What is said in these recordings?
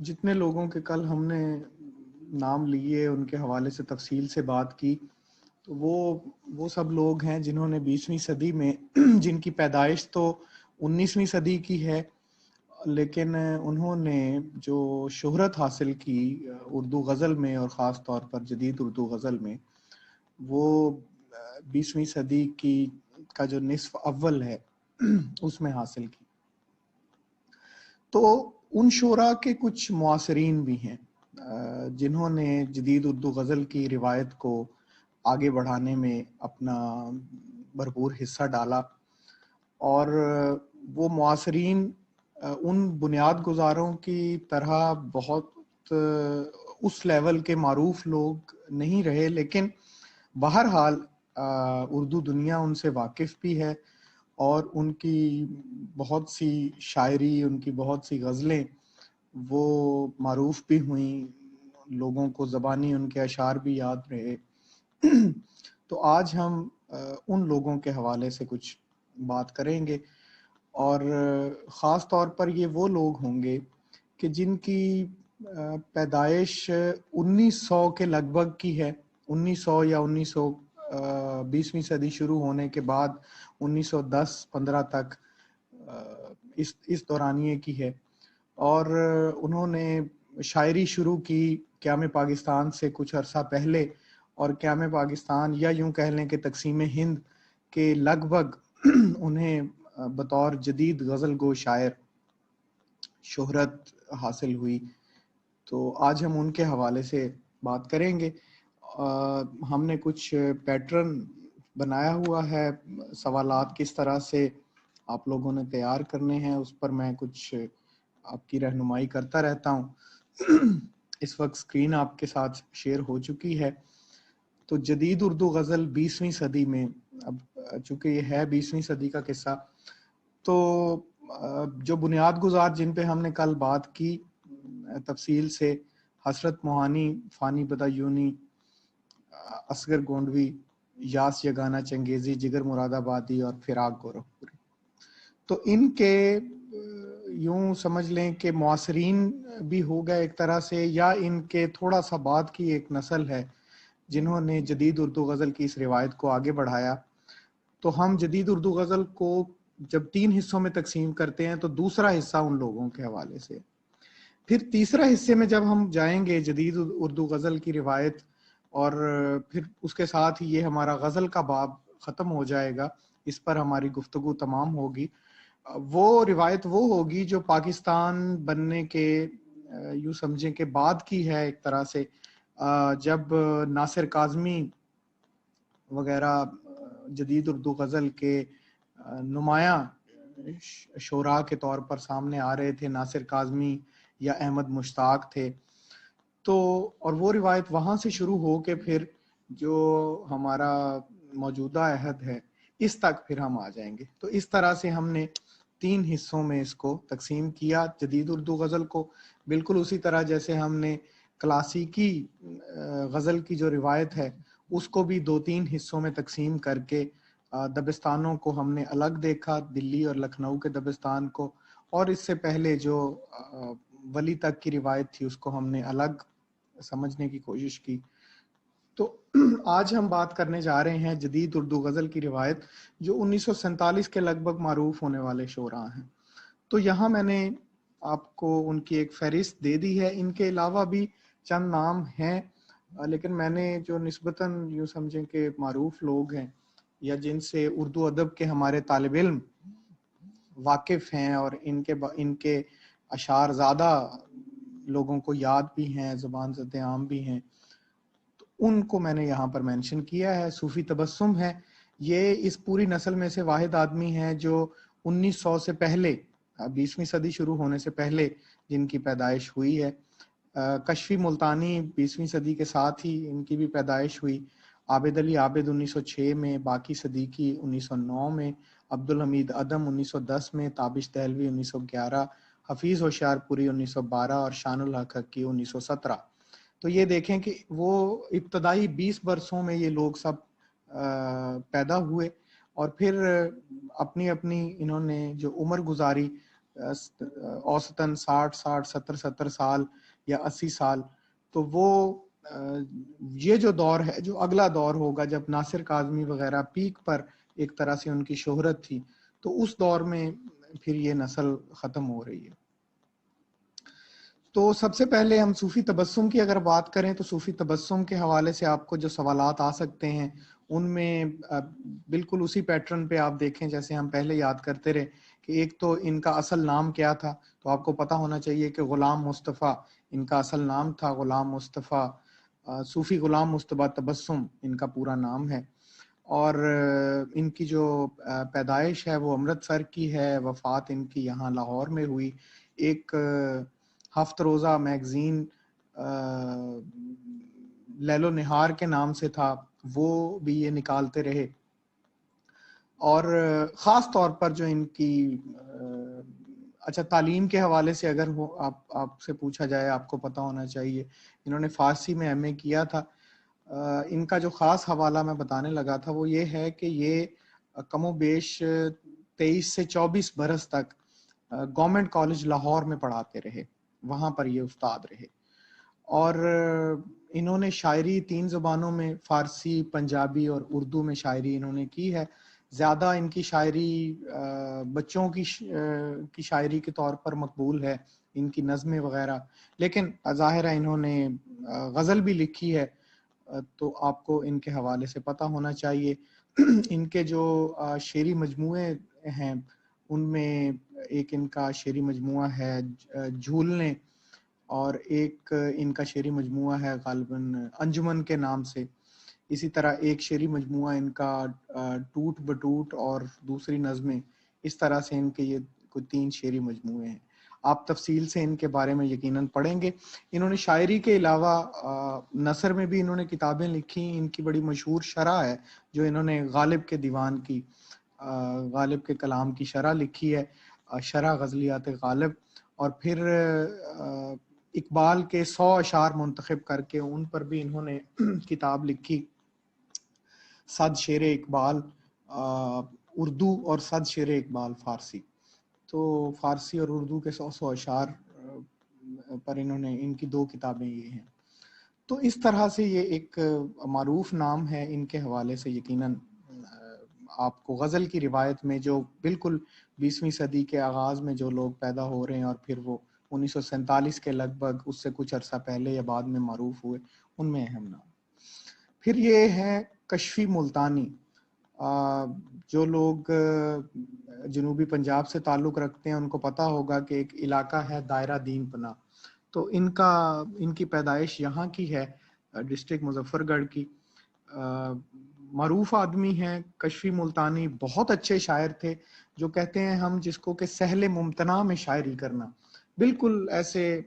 جتنے لوگوں کے کل ہم نے نام لیے ان کے حوالے سے تفصیل سے بات کی تو وہ سب لوگ ہیں جنہوں نے 20ویں صدی میں جن کی پیدائش تو 19ویں صدی کی ہے، لیکن انہوں نے جو شہرت حاصل کی اردو غزل میں اور خاص طور پر جدید اردو غزل میں، وہ 20ویں صدی کا جو نصف اول ہے اس میں حاصل کی۔ تو ان شعراء کے کچھ معاصرین بھی ہیں جنہوں نے جدید اردو غزل کی روایت کو آگے بڑھانے میں اپنا بھرپور حصہ ڈالا، اور وہ معاصرین ان بنیاد گزاروں کی طرح بہت اس لیول کے معروف لوگ نہیں رہے، لیکن بہرحال اردو دنیا ان سے واقف بھی ہے، اور ان کی بہت سی شاعری، ان کی بہت سی غزلیں وہ معروف بھی ہوئیں، لوگوں کو زبانی ان کے اشعار بھی یاد رہے۔ تو آج ہم ان لوگوں کے حوالے سے کچھ بات کریں گے، اور خاص طور پر یہ وہ لوگ ہوں گے کہ جن کی پیدائش 1900 کے لگ بھگ کی ہے، 1900 یا 20ویں صدی شروع ہونے کے بعد 1910-15 تک اس دورانیے کی ہے، اور انہوں نے شاعری شروع کی قیام پاکستان سے کچھ عرصہ پہلے، اور قیام پاکستان یا یوں کہہ لیں کہ تقسیم ہند کے لگ بھگ انہیں بطور جدید غزل گو شاعر شہرت حاصل ہوئی۔ تو آج ہم ان کے حوالے سے بات کریں گے۔ ہم نے کچھ پیٹرن بنایا ہوا ہے، سوالات کس طرح سے آپ لوگوں نے تیار کرنے ہیں اس پر میں کچھ آپ کی رہنمائی کرتا رہتا ہوں۔ اس وقت سکرین آپ کے ساتھ شیئر ہو چکی ہے۔ تو جدید اردو غزل 20ویں صدی میں، اب چونکہ یہ ہے 20ویں صدی کا قصہ، تو جو بنیاد گزار جن پہ ہم نے کل بات کی تفصیل سے، حسرت موہانی، فانی بدایونی، اصغر گونڈوی، یاس یگانہ چنگیزی، جگر مراد آبادی اور فراق گورکھپوری، تو ان کے یوں سمجھ لیں کہ معاصرین بھی ہو گئے ایک طرح سے، یا ان کے تھوڑا سا بعد کی ایک نسل ہے جنہوں نے جدید اردو غزل کی اس روایت کو آگے بڑھایا۔ تو ہم جدید اردو غزل کو جب 3 حصوں میں تقسیم کرتے ہیں تو دوسرا حصہ ان لوگوں کے حوالے سے، پھر تیسرا حصے میں جب ہم جائیں گے جدید اردو غزل کی روایت، اور پھر اس کے ساتھ ہی یہ ہمارا غزل کا باب ختم ہو جائے گا، اس پر ہماری گفتگو تمام ہوگی۔ وہ روایت وہ ہوگی جو پاکستان بننے کے یوں سمجھیں کہ بعد کی ہے ایک طرح سے، جب ناصر کاظمی وغیرہ جدید اردو غزل کے نمایاں شعراء کے طور پر سامنے آ رہے تھے، ناصر کاظمی یا احمد مشتاق تھے، تو اور وہ روایت وہاں سے شروع ہو کے پھر جو ہمارا موجودہ عہد ہے اس تک پھر ہم آ جائیں گے۔ تو اس طرح سے ہم نے 3 حصوں میں اس کو تقسیم کیا جدید اردو غزل کو، بالکل اسی طرح جیسے ہم نے کلاسیکی غزل کی جو روایت ہے اس کو بھی 2-3 حصوں میں تقسیم کر کے دبستانوں کو ہم نے الگ دیکھا، دلی اور لکھنؤ کے دبستان کو، اور اس سے پہلے جو ولی تک کی روایت تھی اس کو ہم نے الگ سمجھنے کی کوشش کی۔ تو آج ہم بات کرنے جا رہے ہیں جدید اردو غزل کی روایت جو 1947 کے لگ بھگ معروف ہونے والے شعراء ہیں۔ تو یہاں میں نے آپ کو ان کی ایک فہرست دے دی ہے، ان کے علاوہ بھی چند نام ہیں، لیکن میں نے جو نسبتاً یوں سمجھیں کہ معروف لوگ ہیں یا جن سے اردو ادب کے ہمارے طالب علم واقف ہیں اور ان کے اشعار زیادہ لوگوں کو یاد بھی ہیں، زبان زد عام بھی ہیں، تو ان کو میں نے یہاں پر مینشن کیا ہے۔ صوفی تبسم ہے، یہ اس پوری نسل میں سے واحد آدمی ہے جو 1900 سے پہلے، 20ویں صدی شروع ہونے سے پہلے جن کی پیدائش ہوئی ہے۔ کشفی ملتانی 20ویں صدی کے ساتھ ہی ان کی بھی پیدائش ہوئی۔ عابد علی عابد 1906 میں، باقی صدیقی 1909 میں، عبدالحمید ادم 1910 میں، تابش دہلوی 1911، حفیظ ہوشیار پوری 1912 اور شان الحق حقی 1917۔ تو یہ دیکھیں کہ وہ ابتدائی 20 برسوں میں یہ لوگ سب پیدا ہوئے، اور پھر اپنی اپنی انہوں نے جو عمر گزاری اوسطاً 60 70 سال یا 80 سال. تو وہ یہ جو دور ہے، جو اگلا دور ہوگا جب ناصر کاظمی وغیرہ پیک پر ایک طرح سے ان کی شہرت تھی، تو اس دور میں پھر یہ نسل ختم ہو رہی ہے. تو سب سے پہلے ہم صوفی تبسم کی اگر بات کریں تو صوفی تبسم کے حوالے سے آپ کو جو سوالات آ سکتے ہیں ان میں بالکل اسی پیٹرن پہ آپ دیکھیں جیسے ہم پہلے یاد کرتے رہے کہ ایک تو ان کا اصل نام کیا تھا. تو آپ کو پتہ ہونا چاہیے کہ غلام مصطفیٰ ان کا اصل نام تھا. غلام مصطفیٰ صوفی غلام مصطفیٰ تبسم ان کا پورا نام ہے. اور ان کی جو پیدائش ہے وہ امرتسر کی ہے، وفات ان کی یہاں لاہور میں ہوئی. ایک ہفت روزہ میگزین لیل و نہار کے نام سے تھا، وہ بھی یہ نکالتے رہے. اور خاص طور پر جو ان کی اچھا تعلیم کے حوالے سے اگر آپ سے پوچھا جائے، آپ کو پتہ ہونا چاہیے انہوں نے فارسی میں ایم اے کیا تھا. ان کا جو خاص حوالہ میں بتانے لگا تھا وہ یہ ہے کہ یہ کم و بیش 23 سے 24 برس تک گورنمنٹ کالج لاہور میں پڑھاتے رہے، وہاں پر یہ استاد رہے. اور انہوں نے شاعری 3 زبانوں میں، فارسی، پنجابی اور اردو میں شاعری انہوں نے کی ہے. زیادہ ان کی شاعری بچوں کی شاعری کے طور پر مقبول ہے، ان کی نظمیں وغیرہ. لیکن ظاہر ہے انہوں نے غزل بھی لکھی ہے، تو آپ کو ان کے حوالے سے پتہ ہونا چاہیے. ان کے جو شعری مجموعے ہیں ان میں ایک ان کا شعری مجموعہ ہے جھولنے، اور ایک ان کا شعری مجموعہ ہے غالباً انجمن کے نام سے. اسی طرح ایک شعری مجموعہ ان کا ٹوٹ بٹوٹ، اور دوسری نظمیں. اس طرح سے ان کے یہ کوئی 3 شعری مجموعے ہیں. آپ تفصیل سے ان کے بارے میں یقیناً پڑھیں گے. انہوں نے شاعری کے علاوہ نثر میں بھی انہوں نے کتابیں لکھی. ان کی بڑی مشہور شرح ہے جو انہوں نے غالب کے دیوان کی، غالب کے کلام کی شرح لکھی ہے، شرح غزلیات غالب. اور پھر اقبال کے 100 اشعار منتخب کر کے ان پر بھی انہوں نے کتاب لکھی، 100 شعر اقبال اردو اور 100 شعر اقبال فارسی. تو فارسی اور اردو کے 100 اشعار پر انہوں نے، ان کی 2 کتابیں یہ ہیں. تو اس طرح سے یہ ایک معروف نام ہے. ان کے حوالے سے یقیناً آپ کو غزل کی روایت میں جو بالکل 20ویں صدی کے آغاز میں جو لوگ پیدا ہو رہے ہیں اور پھر وہ 1947 کے لگ بھگ اس سے کچھ عرصہ پہلے یا بعد میں معروف ہوئے، ان میں اہم نام. پھر یہ ہے کشفی ملتانی. جو لوگ جنوبی پنجاب سے تعلق رکھتے ہیں ان کو پتہ ہوگا کہ ایک علاقہ ہے دائرہ دین پناہ. تو ان کی پیدائش یہاں کی ہے، ڈسٹرکٹ مظفر گڑھ کی. معروف آدمی ہیں کشفی ملتانی، بہت اچھے شاعر تھے. جو کہتے ہیں ہم جس کو کہ سہل ممتنع میں شاعری کرنا، بالکل ایسے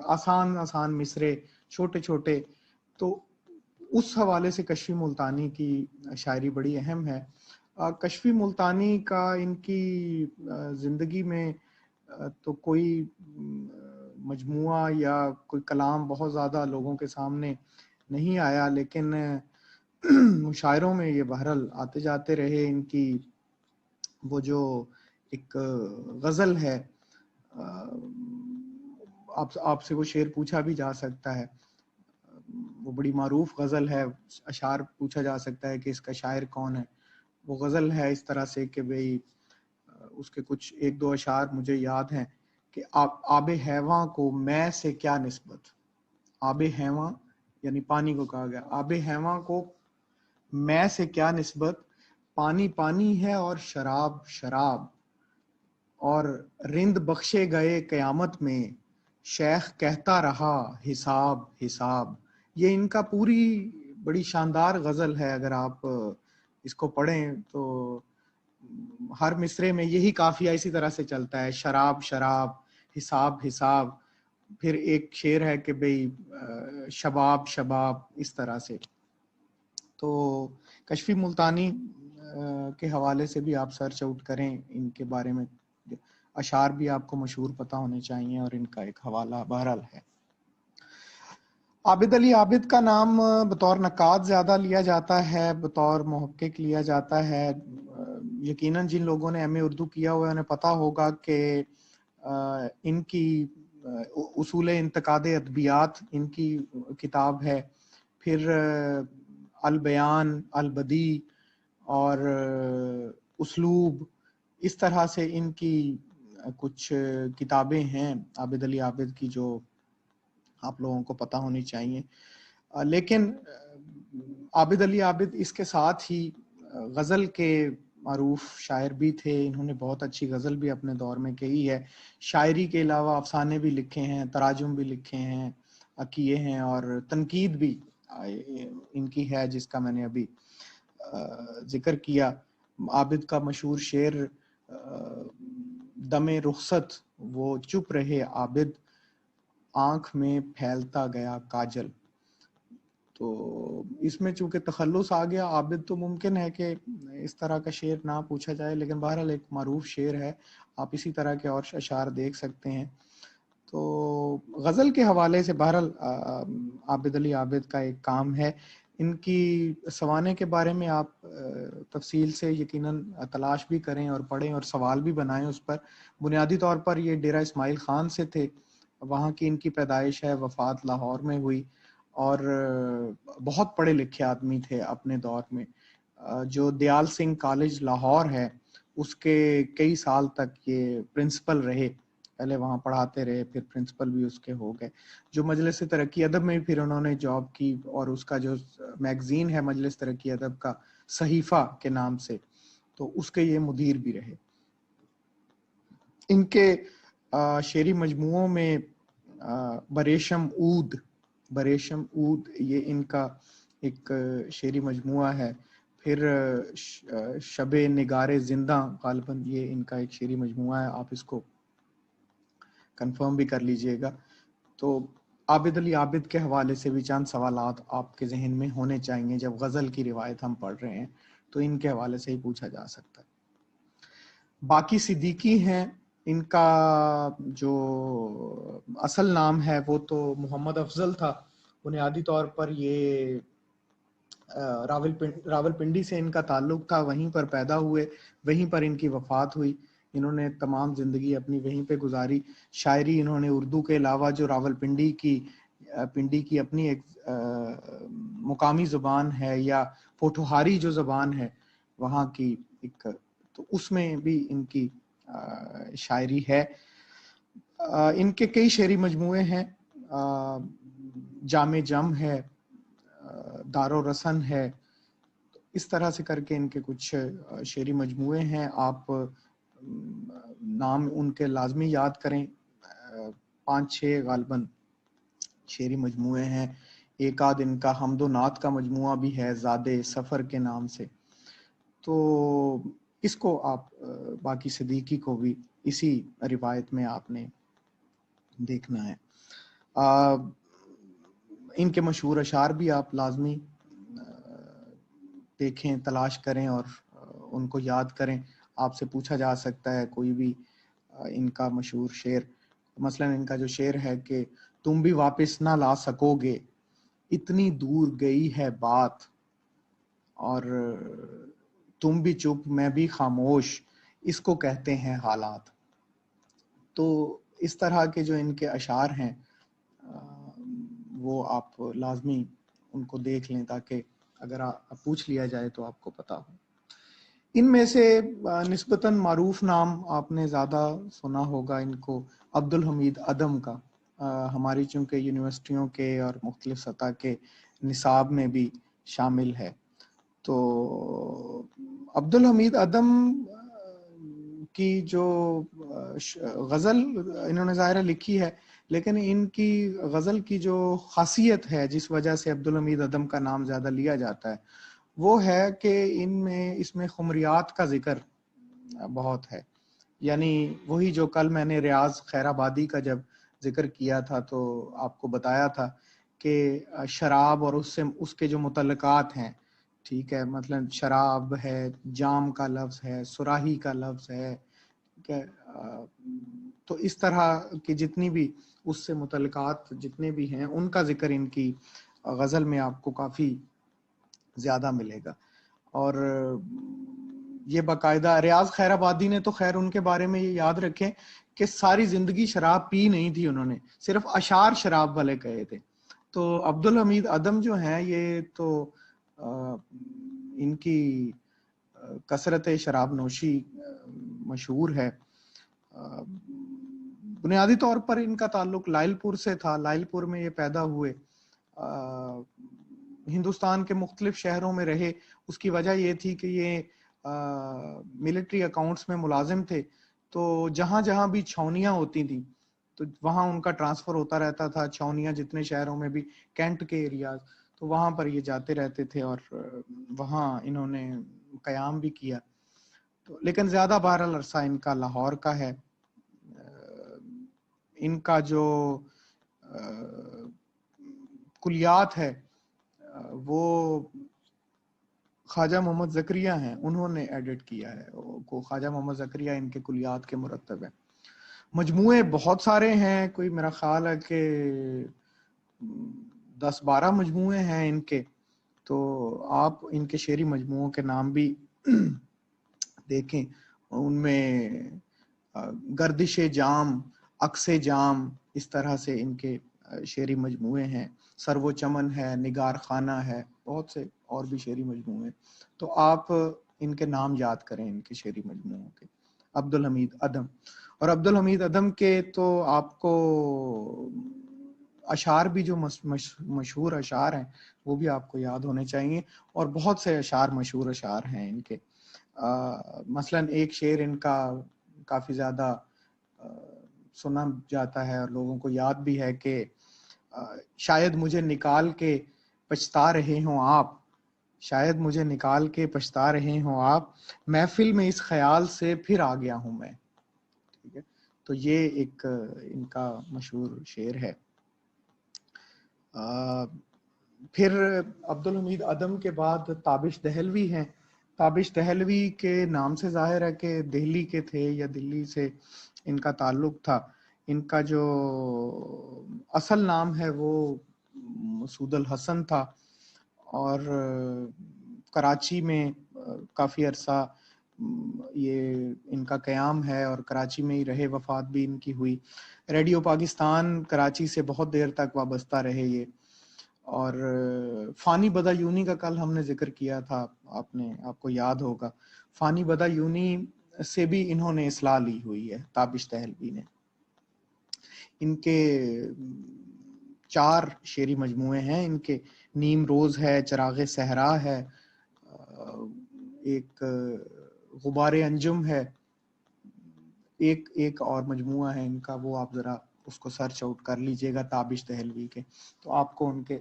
آسان آسان مصرے، چھوٹے چھوٹے. تو اس حوالے سے کشفی ملتانی کی شاعری بڑی اہم ہے. کشفی ملتانی کا ان کی زندگی میں تو کوئی مجموعہ یا کوئی کلام بہت زیادہ لوگوں کے سامنے نہیں آیا، لیکن مشاعروں میں یہ بہرحال آتے جاتے رہے. ان کی وہ جو ایک غزل ہے، آپ سے وہ شعر پوچھا بھی جا سکتا ہے، وہ بڑی معروف غزل ہے. اشعار پوچھا جا سکتا ہے کہ اس کا شاعر کون ہے. وہ غزل ہے اس طرح سے کہ بھئی اس کے کچھ 1-2 اشعار مجھے یاد ہیں کہ آب حیواں کو میں سے کیا نسبت. آب حیواں یعنی پانی کو کہا گیا. آب حیواں کو میں سے کیا نسبت، پانی پانی ہے اور شراب شراب. اور رند بخشے گئے قیامت میں، شیخ کہتا رہا حساب حساب. یہ ان کا پوری بڑی شاندار غزل ہے. اگر آپ اس کو پڑھیں تو ہر مصرے میں یہی قافیہ اسی طرح سے چلتا ہے، شراب شراب، حساب حساب. پھر ایک شعر ہے کہ بھئی شباب شباب، اس طرح سے. تو کشفی ملتانی کے حوالے سے بھی آپ سرچ آؤٹ کریں، ان کے بارے میں اشعار بھی آپ کو مشہور پتہ ہونے چاہیے اور ان کا ایک حوالہ بہرحال ہے. عابد علی عابد کا نام بطور نقاد زیادہ لیا جاتا ہے، بطور محقق لیا جاتا ہے. یقیناً جن لوگوں نے ایم اے اردو کیا ہوا ہے انہیں پتہ ہوگا کہ ان کی اصول انتقاد ادبیات ان کی کتاب ہے. پھر البیان، البدیع اور اسلوب، اس طرح سے ان کی کچھ کتابیں ہیں عابد علی عابد کی جو آپ لوگوں کو پتہ ہونی چاہیے. لیکن عابد علی عابد اس کے ساتھ ہی غزل کے معروف شاعر بھی تھے. انہوں نے بہت اچھی غزل بھی اپنے دور میں کہی ہے. شاعری کے علاوہ افسانے بھی لکھے ہیں، تراجم بھی لکھے ہیں، کیے ہیں، اور تنقید بھی ان کی ہے جس کا میں نے ابھی ذکر کیا. عابد کا مشہور شعر دم رخصت وہ چپ رہے عابد، آنکھ میں پھیلتا گیا کاجل. تو اس میں چونکہ تخلص آ گیا عابد تو ممکن ہے کہ اس طرح کا شعر نہ پوچھا جائے، لیکن بہرحال ایک معروف شعر ہے. آپ اسی طرح کے اور اشعار دیکھ سکتے ہیں. تو غزل کے حوالے سے بہرحال عابد علی عابد کا ایک کام ہے. ان کی سوانح کے بارے میں آپ تفصیل سے یقیناً تلاش بھی کریں اور پڑھیں اور سوال بھی بنائیں اس پر. بنیادی طور پر یہ ڈیرہ اسماعیل خان سے تھے، وہاں کی ان کی پیدائش ہے، وفات لاہور میں ہوئی، اور بہت پڑھے لکھے آدمی تھے اپنے دور میں. جو دیال سنگھ کالج لاہور ہے اس کے کئی سال تک یہ پرنسپل رہے، پہلے وہاں پڑھاتے رہے، پھر پرنسپل بھی اس کے ہو گئے. جو مجلس ترقی ادب میں پھر انہوں نے جاب کی، اور اس کا جو میگزین ہے مجلس ترقی ادب کا صحیفہ کے نام سے، تو اس کے یہ مدیر بھی رہے. ان کے شعری مجموعوں میں بریشم عود یہ ان کا ایک شعری مجموعہ ہے. پھر شب نگار زندہ غالباً یہ ان کا ایک شعری مجموعہ ہے، آپ اس کو کنفرم بھی کر لیجئے گا. تو عابد علی عابد کے حوالے سے بھی چند سوالات آپ کے ذہن میں ہونے چاہیے. جب غزل کی روایت ہم پڑھ رہے ہیں تو ان کے حوالے سے ہی پوچھا جا سکتا ہے. باقی صدیقی ہیں، ان کا جو اصل نام ہے وہ تو محمد افضل تھا. بنیادی طور پر یہ راول پنڈی سے ان کا تعلق تھا، وہیں پر پیدا ہوئے، وہیں پر ان کی وفات ہوئی. انہوں نے تمام زندگی اپنی وہیں پہ گزاری. شاعری انہوں نے اردو کے علاوہ جو راول پنڈی کی اپنی ایک مقامی زبان ہے، یا پوٹھوہاری جو زبان ہے وہاں کی ایک، تو اس میں بھی ان کی شاعری ہے. ان کے کئی شعری مجموعے ہیں، جام جم ہے، دار و رسن ہے، اس طرح سے کر کے ان کے کچھ شعری مجموعے ہیں. آپ نام ان کے لازمی یاد کریں، 5-6 غالباً شعری مجموعے ہیں. ایک آدھ ان کا حمد و نعت کا مجموعہ بھی ہے زادِ سفر کے نام سے. تو اس کو آپ باقی صدیقی کو بھی اسی روایت میں آپ نے دیکھنا ہے. ان کے مشہور اشعار بھی آپ لازمی دیکھیں، تلاش کریں اور ان کو یاد کریں. آپ سے پوچھا جا سکتا ہے کوئی بھی ان کا مشہور شعر، مثلا ان کا جو شعر ہے کہ تم بھی واپس نہ لا سکو گے، اتنی دور گئی ہے بات، اور تم بھی چپ میں بھی خاموش، اس کو کہتے ہیں حالات. تو اس طرح کے جو ان کے اشعار ہیں وہ آپ لازمی ان کو دیکھ لیں، تاکہ اگر پوچھ لیا جائے تو آپ کو پتا ہو. ان میں سے نسبتاً معروف نام آپ نے زیادہ سنا ہوگا ان کو، عبدالحمید ادم کا. ہماری چونکہ یونیورسٹیوں کے اور مختلف سطح کے نصاب میں بھی شامل ہے. تو عبدالحمید ادم کی جو غزل انہوں نے ظاہرہ لکھی ہے، لیکن ان کی غزل کی جو خاصیت ہے جس وجہ سے عبدالحمید ادم کا نام زیادہ لیا جاتا ہے، وہ ہے کہ اس میں خمریات کا ذکر بہت ہے. یعنی وہی جو کل میں نے ریاض خیر آبادی کا جب ذکر کیا تھا تو آپ کو بتایا تھا کہ شراب اور اس کے جو متعلقات ہیں، ٹھیک ہے، مثلا شراب ہے، جام کا لفظ ہے، سراہی کا لفظ ہے، تو اس طرح کی جتنی بھی اس سے متعلقات جتنے بھی ہیں ان کا ذکر ان کی غزل میں آپ کو کافی زیادہ ملے گا. اور یہ باقاعدہ ریاض خیر آبادی نے تو خیر ان کے بارے میں یہ یاد رکھیں کہ ساری زندگی شراب پی نہیں تھی انہوں نے, صرف اشعار شراب والے کہے تھے. تو عبدالحمید ادم جو ہیں یہ تو ان کی کثرت شراب نوشی مشہور ہے. بنیادی طور پر ان کا تعلق لائل پور سے تھا. لائل پور میں یہ پیدا ہوئے, ہندوستان کے مختلف شہروں میں رہے. اس کی وجہ یہ تھی کہ یہ ملٹری اکاؤنٹس میں ملازم تھے, تو جہاں جہاں بھی چھاونیاں ہوتی تھیں تو وہاں ان کا ٹرانسفر ہوتا رہتا تھا. چھاونیاں جتنے شہروں میں بھی, کینٹ کے ایریاز, تو وہاں پر یہ جاتے رہتے تھے اور وہاں انہوں نے قیام بھی کیا. تو لیکن زیادہ بہرحال عرصہ ان کا لاہور کا ہے. ان کا جو کلیات ہے وہ خواجہ محمد زکریہ ہیں, انہوں نے ایڈٹ کیا ہے. خواجہ محمد زکریہ ان کے کلیات کے مرتب ہیں. مجموعے بہت سارے ہیں, کوئی میرا خیال ہے کہ 10-12 مجموعے ہیں ان کے. تو آپ ان کے شعری مجموعوں کے نام بھی دیکھیں. ان میں گردش جام, عکس جام, اس طرح سے ان کے شعری مجموعے ہیں. سرو چمن ہے, نگار خانہ ہے, بہت سے اور بھی شعری مجموعے. تو آپ ان کے نام یاد کریں ان کے شعری مجموعوں کے. عبدالحمید ادم, اور عبدالحمید ادم کے تو آپ کو اشعار بھی جو مشہور اشعار ہیں وہ بھی آپ کو یاد ہونے چاہیے. اور بہت سے اشعار مشہور اشعار ہیں ان کے. مثلا ایک شعر ان کا کافی زیادہ سنا جاتا ہے اور لوگوں کو یاد بھی ہے کہ شاید مجھے نکال کے پچھتا رہے ہوں آپ, شاید مجھے نکال کے پچھتا رہے ہوں آپ, محفل میں اس خیال سے پھر آ گیا ہوں میں. ٹھیک ہے, تو یہ ایک ان کا مشہور شعر ہے. پھر عبدالحمید ادم کے بعد تابش دہلوی ہیں. تابش دہلوی کے نام سے ظاہر ہے کہ دہلی کے تھے یا دلی سے ان کا تعلق تھا. ان کا جو اصل نام ہے وہ مسعود الحسن تھا, اور کراچی میں کافی عرصہ یہ ان کا قیام ہے اور کراچی میں ہی رہے. وفات بھی ان کی ہوئی. ریڈیو پاکستان کراچی سے بہت دیر تک وابستہ رہے یہ. اور فانی بدا یونی کا کل ہم نے ذکر کیا تھا, آپ کو یاد ہوگا. فانی بدا یونی سے بھی انہوں نے اصلاح لی ہوئی ہے تابش دہلوی نے. ان کے 4 شعری مجموعے ہیں ان کے. نیم روز ہے, چراغ صحرا ہے, ایک غبار انجم ہے, ایک اور مجموعہ ہے ان کا, وہ آپ ذرا اس کو سرچ آؤٹ کر لیجئے گا تابش دہلوی کے, تو آپ کو ان کے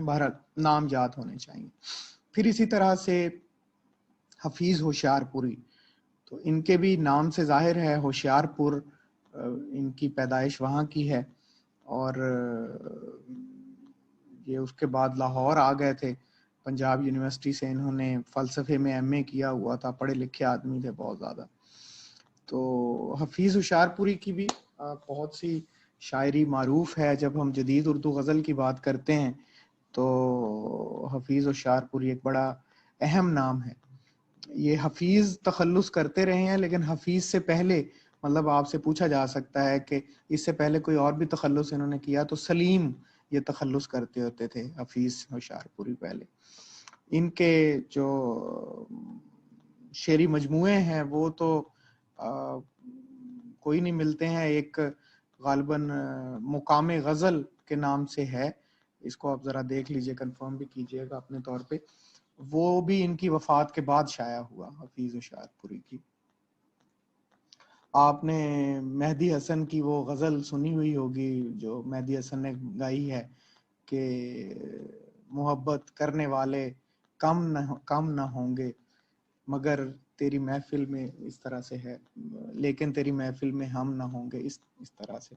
بہرحال نام یاد ہونے چاہیے. پھر اسی طرح سے حفیظ ہوشیار پوری, تو ان کے بھی نام سے ظاہر ہے ہوشیار پور, ان کی پیدائش وہاں کی ہے. اور یہ اس کے بعد لاہور آ گئے تھے. پنجاب یونیورسٹی سے انہوں نے فلسفے میں ایم اے کیا ہوا تھا, پڑھے لکھے آدمی تھے بہت زیادہ. تو حفیظ ہوشیار پوری کی بھی بہت سی شاعری معروف ہے. جب ہم جدید اردو غزل کی بات کرتے ہیں تو حفیظ ہوشیار پوری ایک بڑا اہم نام ہے. یہ حفیظ تخلص کرتے رہے ہیں, لیکن حفیظ سے پہلے مطلب آپ سے پوچھا جا سکتا ہے کہ اس سے پہلے کوئی اور بھی تخلص انہوں نے کیا تو سلیم یہ تخلص کرتے ہوتے تھے حفیظ ہوشیار پوری پہلے. ان کے جو شعری مجموعے ہیں وہ تو کوئی نہیں ملتے ہیں. ایک غالباً مقام غزل کے نام سے ہے, اس کو آپ ذرا دیکھ لیجئے, کنفرم بھی کیجئے گا اپنے طور پہ. وہ بھی ان کی وفات کے بعد شائع ہوا حفیظ ہوشیار پوری کی. آپ نے مہدی حسن کی وہ غزل سنی ہوئی ہوگی جو مہدی حسن نے گائی ہے کہ محبت کرنے والے کم نہ ہوں گے مگر تیری محفل میں, اس طرح سے ہے, لیکن تیری محفل میں ہم نہ ہوں گے, اس طرح سے.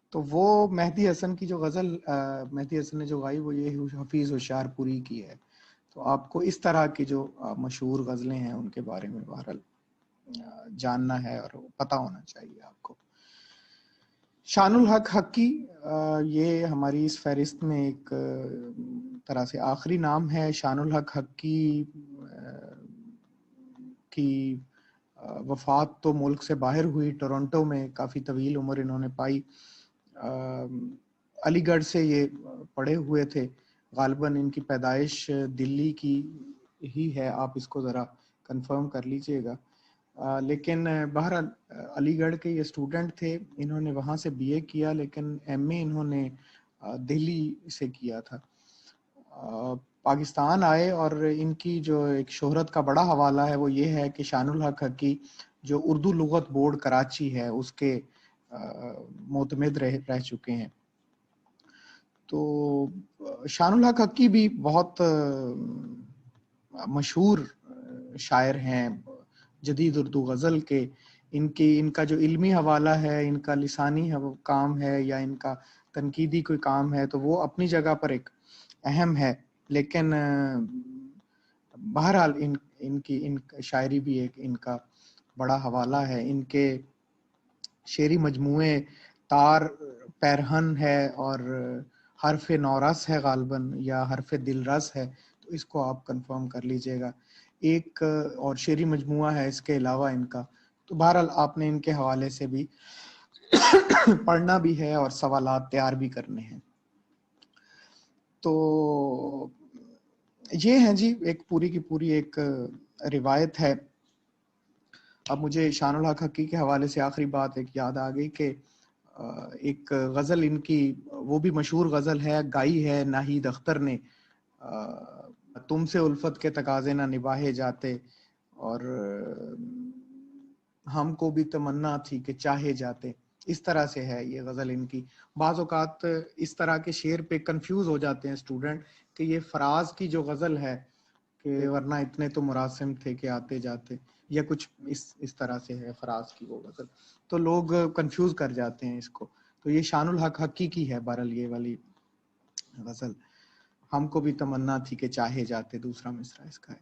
تو وہ مہدی حسن کی جو غزل مہدی حسن نے جو گائی وہ یہ حفیظ ہوشیار پوری کی ہے. تو آپ کو اس طرح کی جو مشہور غزلیں ہیں ان کے بارے میں بہرحال جاننا ہے اور پتہ ہونا چاہیے آپ کو. شان الحق حقی یہ ہماری اس فہرست میں ایک طرح سے آخری نام ہے. شان الحق حقی کی وفات تو ملک سے باہر ہوئی، ٹورنٹو میں کافی طویل عمر انہوں نے پائی. علی گڑھ سے یہ پڑھے ہوئے تھے، غالباً ان کی پیدائش دلی کی ہی ہے، آپ اس کو ذرا کنفرم کر لیجئے گا. لیکن بہرحال علی گڑھ کے یہ اسٹوڈنٹ تھے، انہوں نے وہاں سے بی اے کیا، لیکن ایم اے انہوں نے دہلی سے کیا تھا. پاکستان آئے اور ان کی جو ایک شہرت کا بڑا حوالہ ہے وہ یہ ہے کہ شان الحق حقی جو اردو لغت بورڈ کراچی ہے اس کے معتمد رہ چکے ہیں. تو شان الحق حقی بھی بہت مشہور شاعر ہیں جدید اردو غزل کے. ان کا جو علمی حوالہ ہے، ان کا لسانی کام ہے یا ان کا تنقیدی کوئی کام ہے تو وہ اپنی جگہ پر ایک اہم ہے. لیکن بہرحال ان کی شاعری بھی ایک ان کا بڑا حوالہ ہے. ان کے شعری مجموعے تار پیرہن ہے اور حرف نورس ہے غالباً، یا حرف دل رس ہے، تو اس کو آپ کنفرم کر لیجئے گا. ایک اور شعری مجموعہ ہے اس کے علاوہ ان کا. تو بہرحال آپ نے ان کے حوالے سے بھی پڑھنا بھی ہے اور سوالات تیار بھی کرنے ہیں. تو یہ ہے جی ایک پوری کی پوری ایک روایت ہے. اب مجھے شان الحق حقی کے حوالے سے آخری بات ایک یاد آ گئی کہ ایک غزل ان کی وہ بھی مشہور غزل ہے، گائی ہے ناہید اختر نے، تم سے الفت کے تقاضے نہ نباہے جاتے، اور ہم کو بھی تمنا تھی کہ چاہے جاتے. اس طرح سے ہے یہ غزل ان کی. بعض اوقات اس طرح کے شعر پہ کنفیوز ہو جاتے ہیں اسٹوڈنٹ کہ یہ فراز کی جو غزل ہے کہ ورنہ اتنے تو مراسم تھے کہ آتے جاتے، یا کچھ اس طرح سے ہے فراز کی وہ غزل، تو لوگ کنفیوز کر جاتے ہیں اس کو. تو یہ شان الحق حقی کی ہے بہرحال یہ والی غزل، ہم کو بھی تمنا تھی کہ چاہے جاتے، دوسرا مصرع اس کا ہے.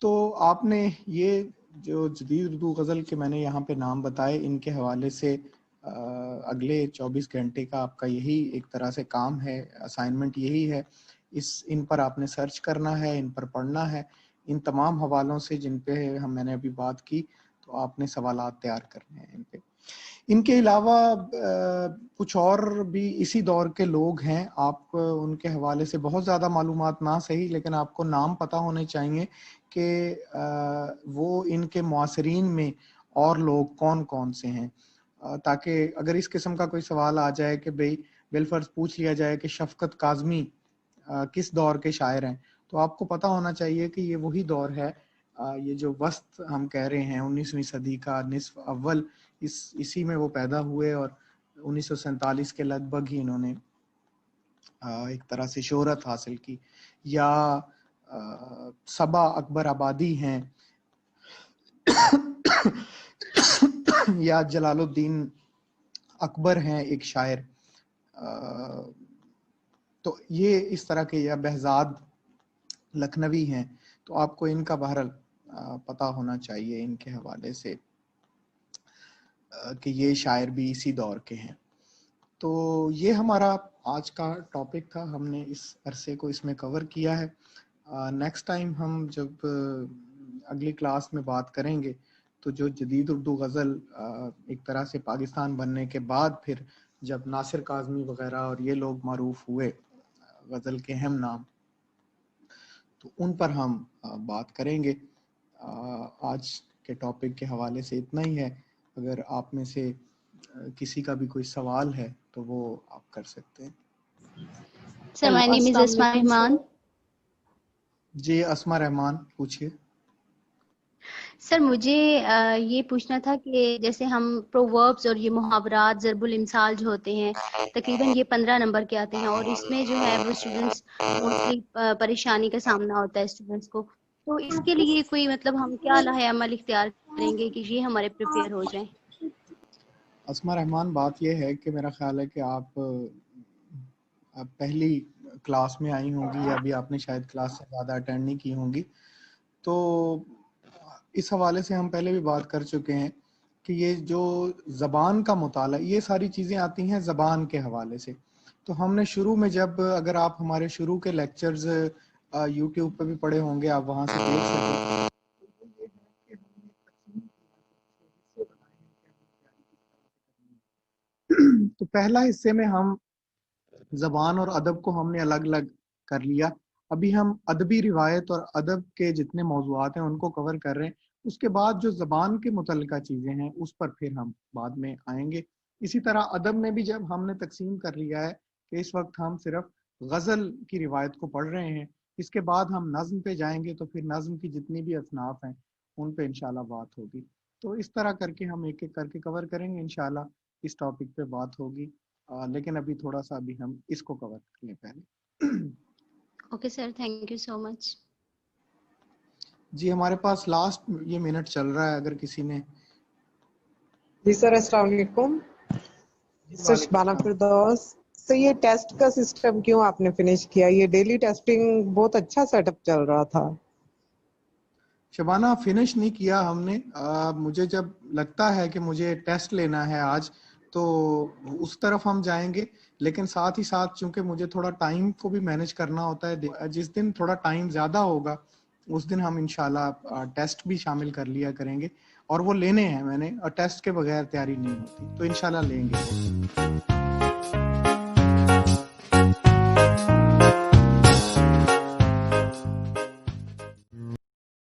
تو آپ نے یہ جو جدید اردو غزل کے میں نے یہاں پہ نام بتائے، ان کے حوالے سے اگلے 24 گھنٹے کا آپ کا یہی ایک طرح سے کام ہے، اسائنمنٹ یہی ہے. ان پر آپ نے سرچ کرنا ہے، ان پر پڑھنا ہے، ان تمام حوالوں سے جن پہ میں نے ابھی بات کی، تو آپ نے سوالات تیار کرنے ہیں ان پہ. ان کے علاوہ کچھ اور بھی اسی دور کے لوگ ہیں، آپ ان کے حوالے سے بہت زیادہ معلومات نہ صحیح، لیکن آپ کو نام پتہ ہونے چاہیے کہ وہ ان کے معاصرین میں اور لوگ کون کون سے ہیں، تاکہ اگر اس قسم کا کوئی سوال آ جائے کہ بھئی بالفرض پوچھ لیا جائے کہ شفقت کاظمی کس دور کے شاعر ہیں، تو آپ کو پتہ ہونا چاہیے کہ یہ وہی دور ہے، یہ جو وسط ہم کہہ رہے ہیں 19ویں صدی کا نصف اول، اسی میں وہ پیدا ہوئے، اور 1947 کے لگ بھگ ہی انہوں نے ایک طرح سے شہرت حاصل کی. یا صبا اکبر آبادی ہیں، یا جلال الدین اکبر ہیں ایک شاعر، تو یہ اس طرح کے، یا بہزاد لکھنوی ہیں. تو آپ کو ان کا بہرحال پتہ ہونا چاہیے ان کے حوالے سے کہ یہ شاعر بھی اسی دور کے ہیں. تو یہ ہمارا آج کا ٹاپک تھا، ہم نے اس عرصے کو اس میں کور کیا ہے. نیکسٹ ٹائم ہم جب اگلی کلاس میں بات کریں گے تو جو جدید اردو غزل ایک طرح سے پاکستان بننے کے بعد پھر جب ناصر کاظمی وغیرہ اور یہ لوگ معروف ہوئے غزل کے اہم نام، تو ان پر ہم بات کریں گے. آج کے ٹاپک کے حوالے سے اتنا ہی ہے. اگر آپ میں سے کسی کا بھی کوئی سوال ہے تو وہ آپ کر سکتے ہیں. سر مائی نیم از اسما رحمان. جی اسما رحمان پوچھئے. سر مجھے یہ پوچھنا تھا کہ جیسے ہم پرووربس اور یہ محاورات ضرب الامثال جو ہوتے ہیں تقریباً یہ 15 نمبر کے آتے ہیں، اور اس میں جو ہے وہ اسٹوڈنٹس موسٹلی پریشانی کا سامنا ہوتا ہے اسٹوڈنٹس کو. تو اس کے لیے کوئی مطلب ہم کیا لاہ عمل اختیار کریں گے کہ یہ ہمارے پریپیئر ہو جائیں؟ اسما رحمان بات یہ ہے کہ میرا خیال ہے کہ آپ پہلی کلاس میں آئی ہوں گی، یا ابھی آپ نے شاید کلاس سے زیادہ اٹینڈ نہیں کی ہوں گی، تو اس حوالے سے ہم پہلے بھی بات کر چکے ہیں کہ یہ جو زبان کا مطالعہ، یہ ساری چیزیں آتی ہیں زبان کے حوالے سے. تو ہم نے شروع میں جب، اگر آپ ہمارے شروع کے لیکچرز یوٹیوب پہ بھی پڑے ہوں گے، آپ وہاں سے دیکھ سکیں، تو پہلا حصے میں ہم زبان اور ادب کو ہم نے الگ الگ کر لیا. ابھی ہم ادبی روایت اور ادب کے جتنے موضوعات ہیں ان کو کور کر رہے ہیں. اس کے بعد جو زبان کے متعلقہ چیزیں ہیں اس پر پھر ہم بعد میں آئیں گے. اسی طرح ادب میں بھی جب ہم نے تقسیم کر لیا ہے کہ اس وقت ہم صرف غزل کی روایت کو پڑھ رہے ہیں, اس کے بعد ہم نظم پہ جائیں گے تو پھر نظم کی جتنی بھی اصناف ہیں ان پہ انشاءاللہ بات ہوگی. تو اس طرح کر کے ہم ایک ایک کر کے کور کریں گے انشاءاللہ. اس ٹاپک پہ بات ہوگی, لیکن ابھی تھوڑا سا ابھی ہم اس کو کور کر لیں پہلے. Okay sir, thank you so much. جی ہمارے پاس لاسٹ یہ منٹ چل رہا ہے, اگر کسی نے. جی سر, السلام علیکم. سر شبانہ فردوس, سر یہ ٹیسٹ کا سسٹم کیوں آپ نے فنش کیا؟ یہ ڈیلی ٹیسٹنگ بہت اچھا سیٹ اپ چل رہا تھا. شبانہ فنش نہیں کیا ہم نے. مجھے جب لگتا ہے کہ مجھے ٹیسٹ لینا ہے آج تو اس طرف ہم جائیں گے, لیکن ساتھ ہی ساتھ چونکہ مجھے تھوڑا ٹائم کو بھی مینج کرنا ہوتا ہے, جس دن تھوڑا ٹائم زیادہ ہوگا اس دن ہم انشاءاللہ ٹیسٹ بھی شامل کر لیا کریں گے, اور وہ لینے ہیں میں نے, اور ٹیسٹ کے بغیر تیاری نہیں ہوتی, تو انشاءاللہ لیں گے.